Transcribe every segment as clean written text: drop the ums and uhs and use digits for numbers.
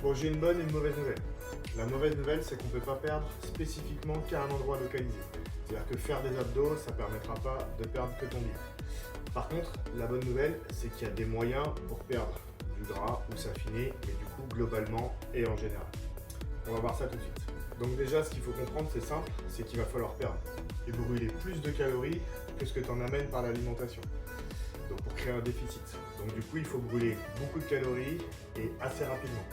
Bon, j'ai une bonne et une mauvaise nouvelle. La mauvaise nouvelle, c'est qu'on ne peut pas perdre spécifiquement qu'à un endroit localisé. C'est-à-dire que faire des abdos, ça ne permettra pas de perdre que ton bide. Par contre, la bonne nouvelle, c'est qu'il y a des moyens pour perdre du gras ou s'affiner, mais du coup, globalement et en général. On va voir ça tout de suite. Donc déjà, ce qu'il faut comprendre, c'est simple, c'est qu'il va falloir perdre et brûler plus de calories que ce que tu en amènes par l'alimentation. Donc pour créer un déficit. Donc du coup, il faut brûler beaucoup de calories et assez rapidement.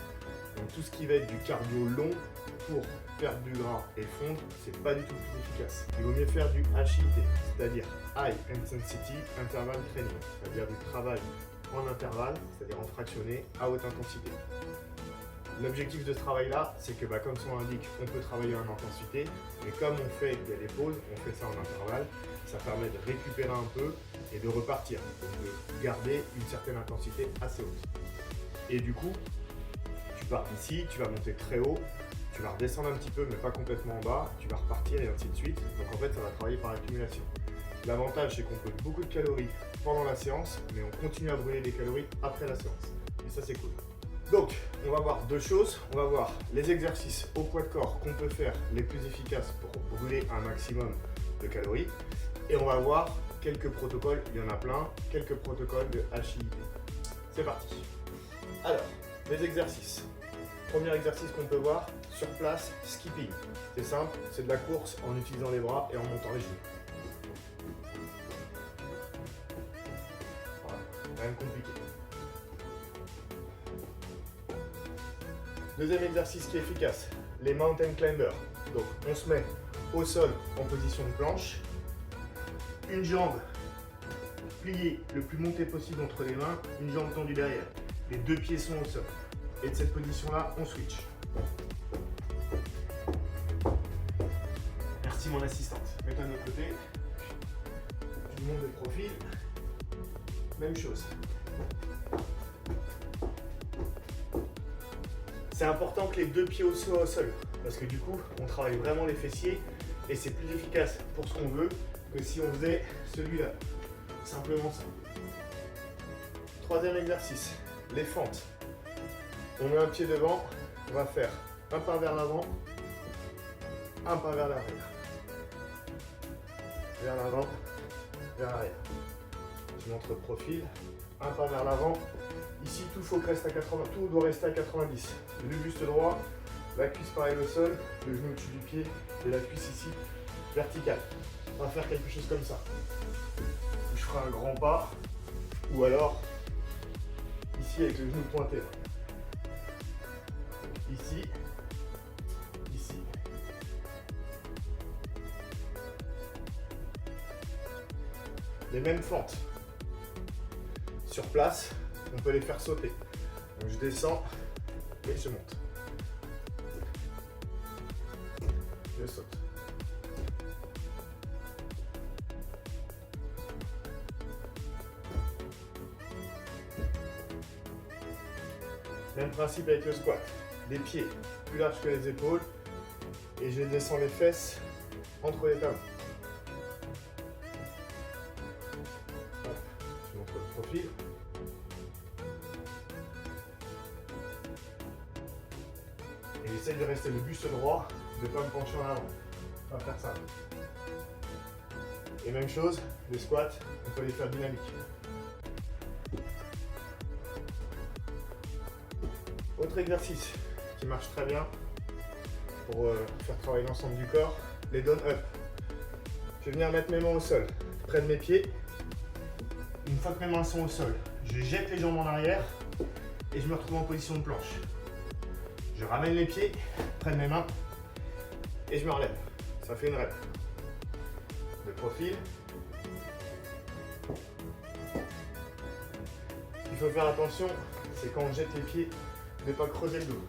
Donc tout ce qui va être du cardio long pour perdre du gras et fondre, c'est pas du tout plus efficace. Il vaut mieux faire du HIIT, c'est-à-dire High Intensity Interval Training, c'est-à-dire du travail en intervalle, c'est-à-dire en fractionné à haute intensité. L'objectif de ce travail-là, c'est que comme son indique, on peut travailler en intensité, mais comme on fait, il y a des pauses, on fait ça en intervalle, ça permet de récupérer un peu et de repartir, donc de garder une certaine intensité assez haute. Et du coup, tu pars d'ici, tu vas monter très haut, tu vas redescendre un petit peu, mais pas complètement en bas, tu vas repartir et ainsi de suite. Donc en fait, ça va travailler par accumulation. L'avantage, c'est qu'on brûle beaucoup de calories pendant la séance, mais on continue à brûler des calories après la séance. Et ça, c'est cool. Donc, on va voir deux choses. On va voir les exercices au poids de corps qu'on peut faire les plus efficaces pour brûler un maximum de calories. Et on va voir quelques protocoles, il y en a plein, quelques protocoles de HIIT. C'est parti. Alors, les exercices. Premier exercice qu'on peut voir, sur place, skipping. C'est simple, c'est de la course en utilisant les bras et en montant les genoux. Voilà, rien de compliqué. Deuxième exercice qui est efficace, les mountain climbers. Donc on se met au sol en position de planche, une jambe pliée le plus montée possible entre les mains, une jambe tendue derrière. Les deux pieds sont au sol. Et de cette position-là, on switch. Merci mon assistante. Mets-toi de l'autre côté. Tu montes de profil. Même chose. C'est important que les deux pieds soient au sol, parce que du coup, on travaille vraiment les fessiers et c'est plus efficace pour ce qu'on veut que si on faisait celui-là. Simplement ça. Troisième exercice, les fentes. On met un pied devant, on va faire un pas vers l'avant, un pas vers l'arrière. Vers l'avant, vers l'arrière. Je montre le profil, un pas vers l'avant. Ici, tout doit rester à 90. Le buste droit, la cuisse pareil au sol, le genou au-dessus du pied et la cuisse ici verticale. On va faire quelque chose comme ça. Je ferai un grand pas ou alors ici avec le genou pointé. Ici, ici. Les mêmes fentes. Sur place, on peut les faire sauter. Donc je descends et je monte. Je saute. Même principe avec le squat. Des pieds plus larges que les épaules et je descends les fesses entre les talons. Hop, je montre le profil. Et j'essaye de rester le buste droit, de ne pas me pencher en avant. On va faire ça. Et même chose, les squats, on peut les faire dynamiques. Autre exercice qui marche très bien pour faire travailler l'ensemble du corps, les down up. Je vais venir mettre mes mains au sol, près de mes pieds. Une fois que mes mains sont au sol, je jette les jambes en arrière et je me retrouve en position de planche. Je ramène les pieds près de mes mains et je me relève. Ça fait une rep. De profil. Ce qu'il faut faire attention, c'est quand on jette les pieds, de ne pas creuser le dos.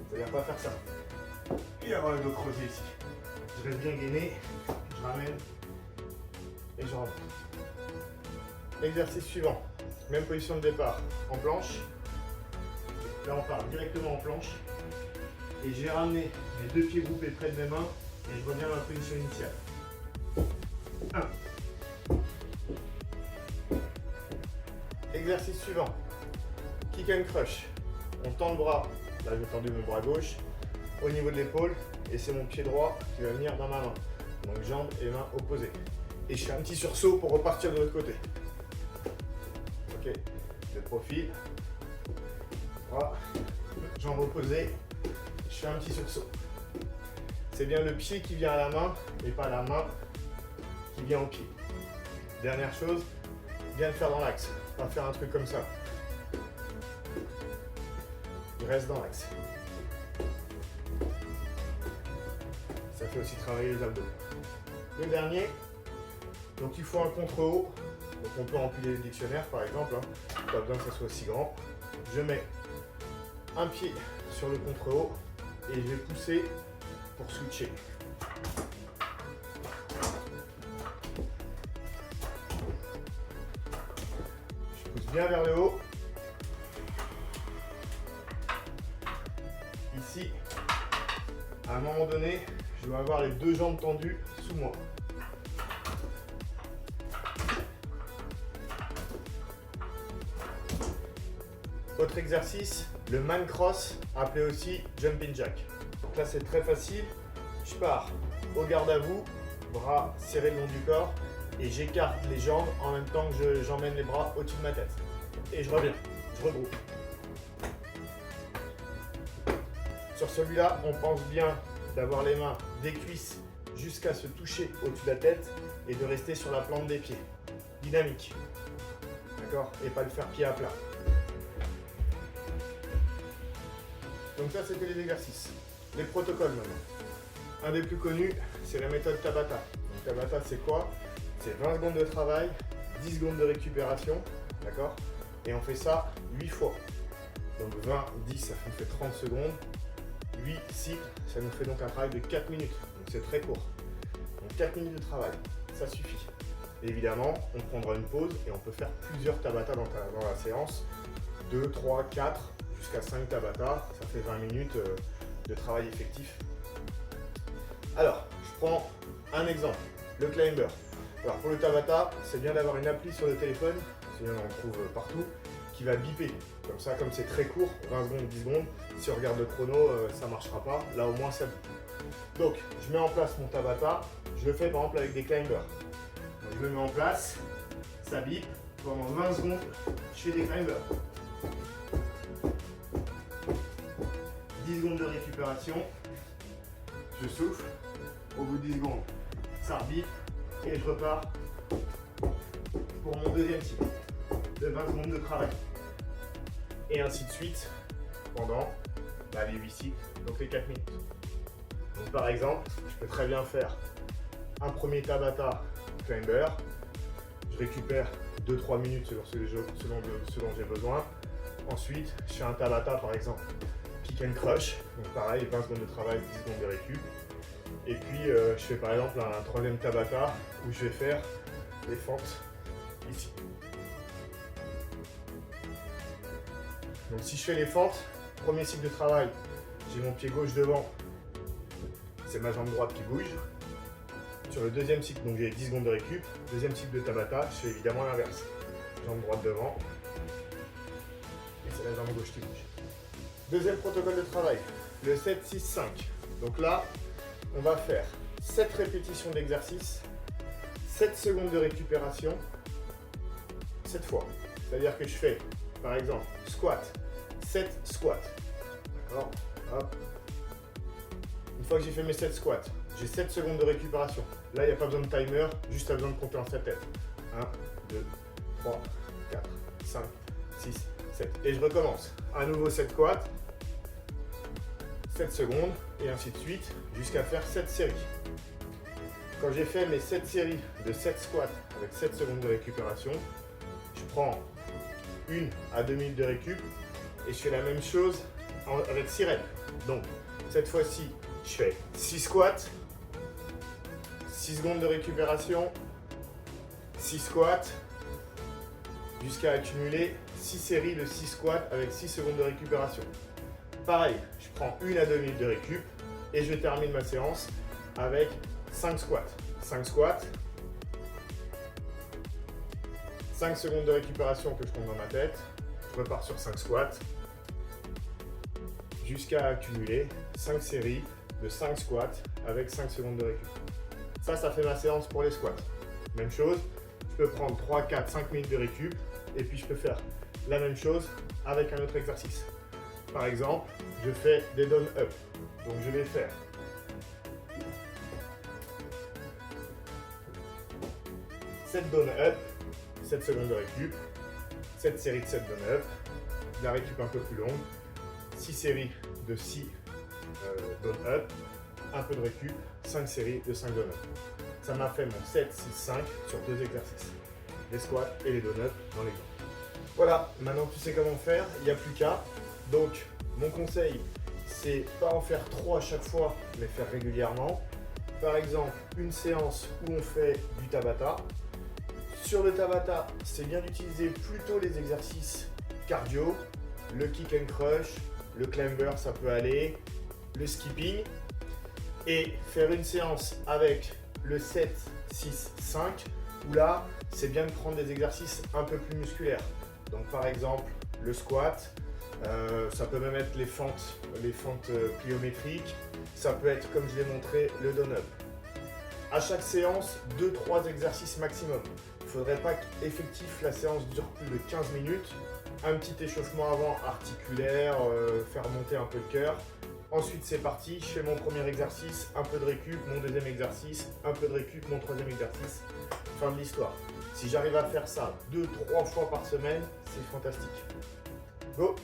C'est-à-dire pas faire ça. Et avoir le dos creusé ici. Je reste bien gainé, je ramène et je remonte. Exercice suivant. Même position de départ en planche. Là, on part directement en planche. Et j'ai ramené mes deux pieds groupés près de mes mains et je reviens à ma position initiale. 1. Exercice suivant. Kick and crush. on tend le bras, là j'ai tendu mon bras gauche, au niveau de l'épaule, et c'est mon pied droit qui va venir dans ma main. Donc jambes et mains opposées. Et je fais un petit sursaut pour repartir de l'autre côté. Ok, de profil. Voilà. Jambes opposées, je fais un petit sursaut. C'est bien le pied qui vient à la main et pas la main qui vient au pied. Dernière chose, bien le faire dans l'axe, pas faire un truc comme ça. Il reste dans l'axe. Ça fait aussi travailler les abdos. Le dernier, donc il faut un contre-haut. Donc on peut empiler le dictionnaire par exemple, hein. Pas besoin que ça soit aussi grand. Je mets un pied sur le contre-haut et je vais pousser pour switcher. Je pousse bien vers le haut. Ici, à un moment donné, je dois avoir les deux jambes tendues sous moi. Autre exercice, le man cross, appelé aussi jumping jack. Donc là c'est très facile, je pars au garde à vous, bras serrés le long du corps, et j'écarte les jambes en même temps que j'emmène les bras au-dessus de ma tête. Et je reviens, je regroupe. Sur celui-là, on pense bien d'avoir les mains des cuisses jusqu'à se toucher au-dessus de la tête et de rester sur la plante des pieds. Dynamique. D'accord? Et pas le faire pied à plat. Donc ça, c'était les exercices. Les protocoles maintenant. Un des plus connus, c'est la méthode Tabata. Donc Tabata, c'est quoi? C'est 20 secondes de travail, 10 secondes de récupération. D'accord? Et on fait ça 8 fois. Donc 20, 10, ça nous fait 30 secondes. 8 cycles, ça nous fait donc un travail de 4 minutes. Donc c'est très court. Donc 4 minutes de travail, ça suffit. Et évidemment, on prendra une pause et on peut faire plusieurs Tabata dans la séance. 2, 3, 4, jusqu'à 5 Tabata. Ça fait 20 minutes de travail effectif. Alors, je prends un exemple, le climber. Alors pour le Tabata, c'est bien d'avoir une appli sur le téléphone, sinon on le trouve partout, qui va biper. Comme ça, comme c'est très court, 20 secondes, 10 secondes, si on regarde le chrono, ça ne marchera pas. Là, au moins, ça bip. Donc, je mets en place mon Tabata. Je le fais par exemple avec des climbers. Donc, je le mets en place, ça bip. Pendant 20 secondes, je fais des climbers. 10 secondes de récupération. Je souffle. Au bout de 10 secondes, ça bip. Et je repars pour mon deuxième cycle de 20 secondes de travail. Et ainsi de suite pendant les 8 cycles, donc les 4 minutes. Donc par exemple, je peux très bien faire un premier Tabata climber, je récupère 2-3 minutes selon ce dont j'ai besoin. Ensuite, je fais un Tabata par exemple pick and crush, donc pareil, 20 secondes de travail, 10 secondes de récup. Et puis je fais par exemple un troisième Tabata où je vais faire les fentes ici. Donc si je fais les fentes, premier cycle de travail, j'ai mon pied gauche devant, c'est ma jambe droite qui bouge. Sur le deuxième cycle, donc j'ai 10 secondes de récup. Deuxième cycle de Tabata, je fais évidemment l'inverse. Jambe droite devant, et c'est la jambe gauche qui bouge. Deuxième protocole de travail, le 7-6-5. Donc là, on va faire 7 répétitions d'exercice, 7 secondes de récupération, 7 fois. C'est-à-dire que je fais, par exemple, squat, 7 squats. D'accord? Hop. Une fois que j'ai fait mes 7 squats, j'ai 7 secondes de récupération. Là, il n'y a pas besoin de timer, juste besoin de compter en sa tête. 1, 2, 3, 4, 5, 6, 7. Et je recommence. À nouveau 7 squats, 7 secondes, et ainsi de suite, jusqu'à faire 7 séries. Quand j'ai fait mes 7 séries de 7 squats avec 7 secondes de récupération, je prends 1 à 2 minutes de récup et je fais la même chose avec 6 reps. Donc, cette fois-ci, je fais 6 squats, 6 secondes de récupération, 6 squats, jusqu'à accumuler 6 séries de 6 squats avec 6 secondes de récupération. Pareil, je prends 1 à 2 minutes de récup et je termine ma séance avec 5 squats. 5 squats, 5 secondes de récupération que je compte dans ma tête, je repars sur 5 squats, jusqu'à accumuler 5 séries de 5 squats avec 5 secondes de récup. Ça fait ma séance pour les squats. Même chose, je peux prendre 3, 4, 5 minutes de récup et puis je peux faire la même chose avec un autre exercice. Par exemple, je fais des down up. Donc je vais faire 7 down up, 7 secondes de récup, 7 séries de 7 down up, de la récup un peu plus longue, 6 séries de 6 down up, un peu de récup, 5 séries de 5 down up. Ça m'a fait mon 7, 6, 5 sur 2 exercices, les squats et les down up dans l'exemple. Voilà, maintenant tu sais comment faire, il n'y a plus qu'à. Donc mon conseil, c'est pas en faire trop à chaque fois, mais faire régulièrement. Par exemple, une séance où on fait du Tabata. Sur le Tabata, c'est bien d'utiliser plutôt les exercices cardio, le kick and crush, le climber, ça peut aller, le skipping. Et faire une séance avec le 7, 6, 5, où là, c'est bien de prendre des exercices un peu plus musculaires. Donc par exemple, le squat, ça peut même être les fentes pliométriques, ça peut être, comme je l'ai montré, le down-up. À chaque séance, 2-3 exercices maximum. Il ne faudrait pas qu'effectif la séance dure plus de 15 minutes. Un petit échauffement avant articulaire, faire monter un peu le cœur. Ensuite c'est parti, je fais mon premier exercice, un peu de récup, mon deuxième exercice, un peu de récup, mon troisième exercice. Fin de l'histoire. Si j'arrive à faire ça 2-3 fois par semaine, c'est fantastique. Go!